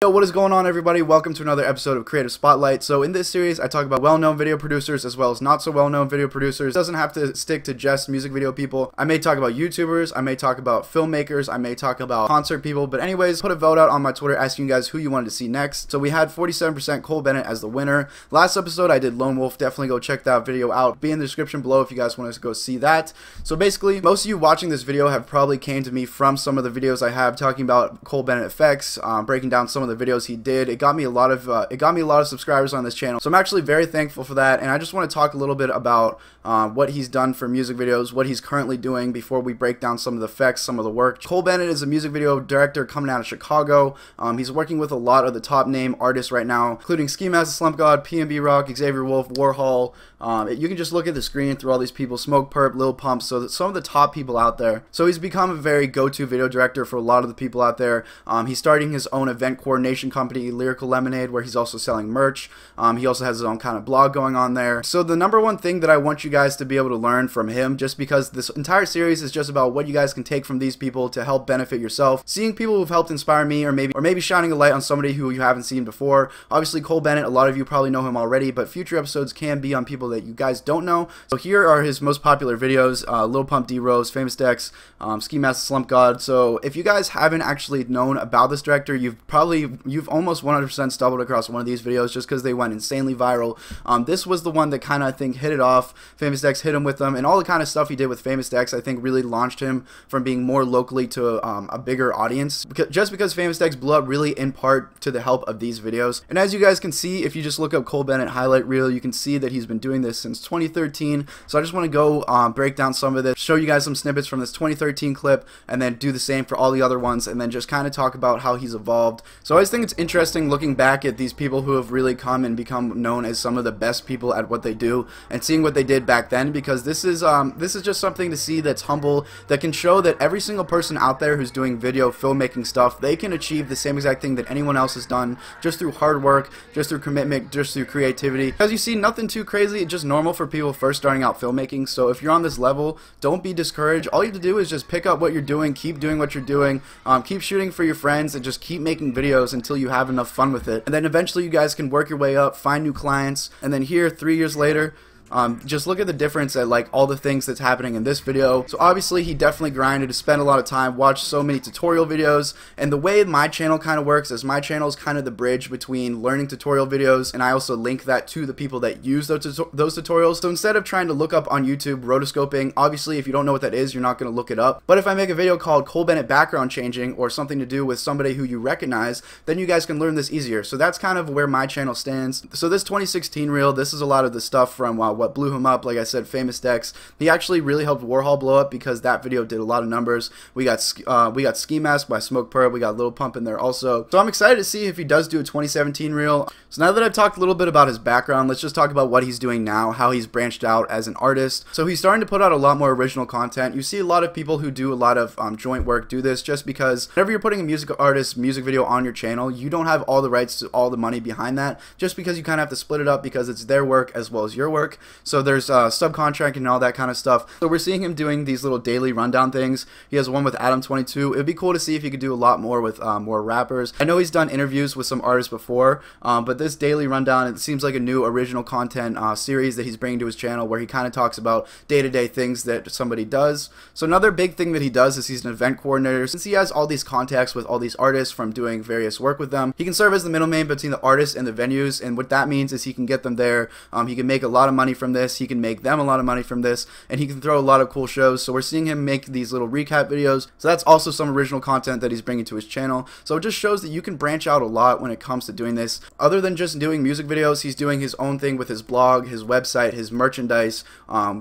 Yo, what is going on, everybody? Welcome to another episode of Creative Spotlight. So in this series, I talk about well-known video producers as well as not so well-known video producers. It doesn't have to stick to just music video people. I may talk about YouTubers, I may talk about filmmakers, I may talk about concert people, but anyways, put a vote out on my Twitter asking you guys who you wanted to see next. So we had 47% Cole Bennett as the winner. Last episode, I did Lone Wolf. Definitely go check that video out. Be in the description below if you guys want to go see that. So basically, most of you watching this video have probably came to me from some of the videos I have talking about Cole Bennett effects, breaking down some of the videos he did. It got me a lot of subscribers on this channel, so I'm actually very thankful for that. And I just want to talk a little bit about what he's done for music videos, what he's currently doing before we break down some of the effects, some of the work. Cole Bennett is a music video director coming out of Chicago. He's working with a lot of the top name artists right now, including Ski Mask, Slump God, PNB Rock, Xavier Wolf, Warhol. You can just look at the screen through all these people, Smoke Perp, Lil Pump, so some of the top people out there. So he's become a very go-to video director for a lot of the people out there. He's starting his own event coordination company, Lyrical Lemonade, where he's also selling merch. He also has his own kind of blog going on there. So the number one thing that I want you guys to be able to learn from him, just because this entire series is just about what you guys can take from these people to help benefit yourself, seeing people who've helped inspire me, or maybe shining a light on somebody who you haven't seen before. Obviously Cole Bennett, a lot of you probably know him already, but future episodes can be on people that you guys don't know. So here are his most popular videos: Lil Pump, D-Rose, Famous Dex, Ski Mask, Slump God. So if you guys haven't actually known about this director, you've almost 100% stumbled across one of these videos just because they went insanely viral. This was the one that kind of, I think, hit it off. Famous Dex hit him with them, and all the kind of stuff he did with Famous Dex, I think, really launched him from being more locally to a bigger audience. Just because Famous Dex blew up really in part to the help of these videos. And as you guys can see, if you just look up Cole Bennett highlight reel, you can see that he's been doing this since 2013. So I just want to go break down some of this, show you guys some snippets from this 2013 clip, and then do the same for all the other ones, and then just kind of talk about how he's evolved. So I always think it's interesting looking back at these people who have really come and become known as some of the best people at what they do, and seeing what they did back then, because this is just something to see that's humble, that can show that every single person out there who's doing video filmmaking stuff, they can achieve the same exact thing that anyone else has done, just through hard work, just through commitment, just through creativity. As you see, nothing too crazy, it's just normal for people first starting out filmmaking. So if you're on this level, don't be discouraged. All you have to do is just pick up what you're doing, keep doing what you're doing, keep shooting for your friends, and just keep making videos until you have enough fun with it. And then eventually you guys can work your way up, find new clients, and then here 3 years later, just look at the difference at like all the things that's happening in this video. So obviously he definitely grinded, spent a lot of time, watched so many tutorial videos, and the way my channel kind of works is my channel is kind of the bridge between learning tutorial videos, and I also link that to the people that use those tutorials. So instead of trying to look up on YouTube rotoscoping, obviously if you don't know what that is, you're not going to look it up. But if I make a video called Cole Bennett background changing, or something to do with somebody who you recognize, then you guys can learn this easier. So that's kind of where my channel stands. So this 2016 reel, this is a lot of the stuff from what blew him up. Like I said, Famous Dex. He actually really helped Warhol blow up because that video did a lot of numbers. We got Ski Mask by Smoke Perp. We got Lil Pump in there also. So I'm excited to see if he does do a 2017 reel. So now that I've talked a little bit about his background, let's just talk about what he's doing now, how he's branched out as an artist. So he's starting to put out a lot more original content. You see a lot of people who do a lot of joint work do this just because whenever you're putting a music artist music video on your channel, you don't have all the rights to all the money behind that, just because you kind of have to split it up because it's their work as well as your work. So there's subcontract and all that kind of stuff. So we're seeing him doing these little daily rundown things. He has one with Adam22. It'd be cool to see if he could do a lot more with more rappers. I know he's done interviews with some artists before, but this daily rundown, it seems like a new original content series that he's bringing to his channel, where he kind of talks about day-to-day things that somebody does. So another big thing that he does is he's an event coordinator. Since he has all these contacts with all these artists from doing various work with them, he can serve as the middleman between the artists and the venues, and what that means is he can get them there. He can make a lot of money from this. He can make them a lot of money from this, and he can throw a lot of cool shows. So we're seeing him make these little recap videos. So that's also some original content that he's bringing to his channel. So it just shows that you can branch out a lot when it comes to doing this. Other than just doing music videos, he's doing his own thing with his blog, his website, his merchandise,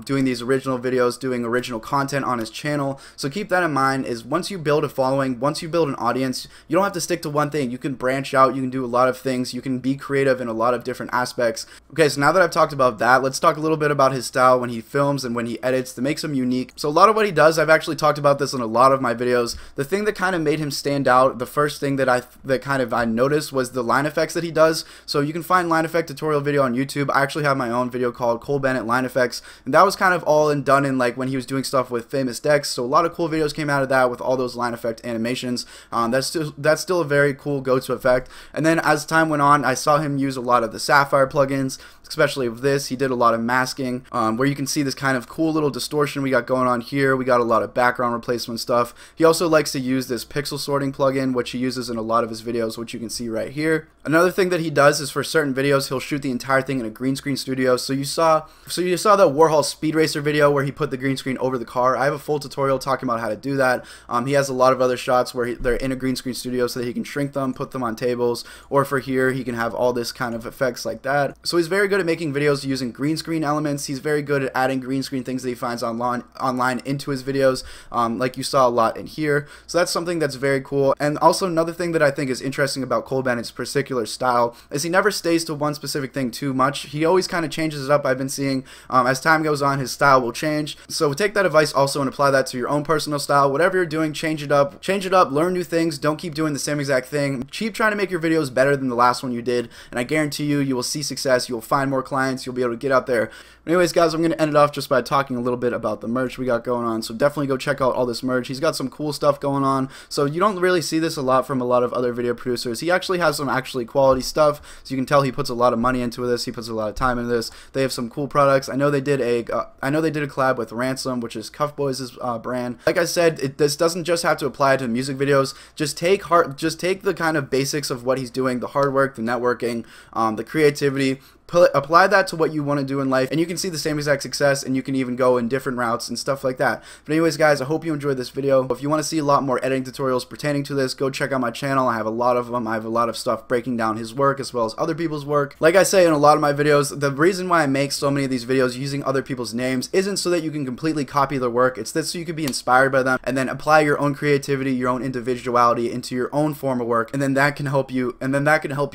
doing these original videos, doing original content on his channel. So keep that in mind, is once you build a following, once you build an audience, you don't have to stick to one thing. You can branch out, you can do a lot of things, you can be creative in a lot of different aspects. Okay, so now that I've talked about that, let's talk a little bit about his style when he films and when he edits that makes him unique. So a lot of what he does, I've actually talked about this in a lot of my videos. The thing that kind of made him stand out, the first thing that I noticed was the line effects that he does. So you can find line effect tutorial video on YouTube. I actually have my own video called Cole Bennett Line Effects, and that was kind of all done in like when he was doing stuff with Famous Dex. So a lot of cool videos came out of that with all those line effect animations. That's still a very cool go-to effect. And then as time went on, I saw him use a lot of the Sapphire plugins, especially with this. He did a lot of masking, where you can see this kind of cool little distortion we got going on here. We got a lot of background replacement stuff. He also likes to use this pixel sorting plugin, which he uses in a lot of his videos, which you can see right here. Another thing that he does is for certain videos, he'll shoot the entire thing in a green screen studio. So you saw the Warhol Speed Racer video where he put the green screen over the car. I have a full tutorial talking about how to do that. He has a lot of other shots where they're in a green screen studio so that he can shrink them, put them on tables, or for here he can have all this kind of effects like that. So he's very good at making videos using green screen elements. He's very good at adding green screen things that he finds online into his videos, like you saw a lot in here. So that's something that's very cool. And also another thing that I think is interesting about Cole Bennett's particular style is he never stays to one specific thing too much. He always kind of changes it up. I've been seeing as time goes on, his style will change. So take that advice also and apply that to your own personal style. Whatever you're doing, change it up, learn new things. Don't keep doing the same exact thing. Keep trying to make your videos better than the last one you did, and I guarantee you will see success. You'll find more clients. You'll be able to get out there. But anyways, guys, I'm going to end it off just by talking a little bit about the merch we got going on. So definitely go check out all this merch. He's got some cool stuff going on. So you don't really see this a lot from a lot of other video producers. He actually has some quality stuff. So you can tell he puts a lot of money into this. He puts a lot of time into this. They have some cool products. I know they did a collab with Ransom, which is Cuff Boys' brand. Like I said, this doesn't just have to apply to music videos. Just take the kind of basics of what he's doing, the hard work, the networking, the creativity. Apply that to what you want to do in life, and you can see the same exact success, and you can even go in different routes and stuff like that. But anyways, guys, I hope you enjoyed this video. If you want to see a lot more editing tutorials pertaining to this, go check out my channel. I have a lot of them. I have a lot of stuff breaking down his work as well as other people's work. Like I say in a lot of my videos, the reason why I make so many of these videos using other people's names isn't so that you can completely copy their work. It's so you can be inspired by them and then apply your own creativity, your own individuality into your own form of work, and then that can help you.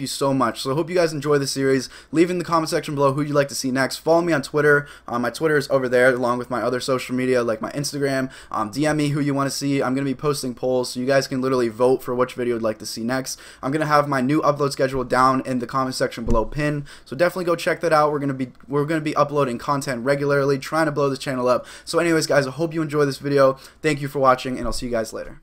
So much. So I hope you guys enjoy the series. Leave in the comment section below who you'd like to see next. Follow me on Twitter. My Twitter is over there along with my other social media like my Instagram. DM me who you want to see. I'm going to be posting polls so you guys can literally vote for which video you'd like to see next. I'm going to have my new upload schedule down in the comment section below pinned. So definitely go check that out. We're going to be uploading content regularly, trying to blow this channel up. So anyways, guys, I hope you enjoy this video. Thank you for watching, and I'll see you guys later.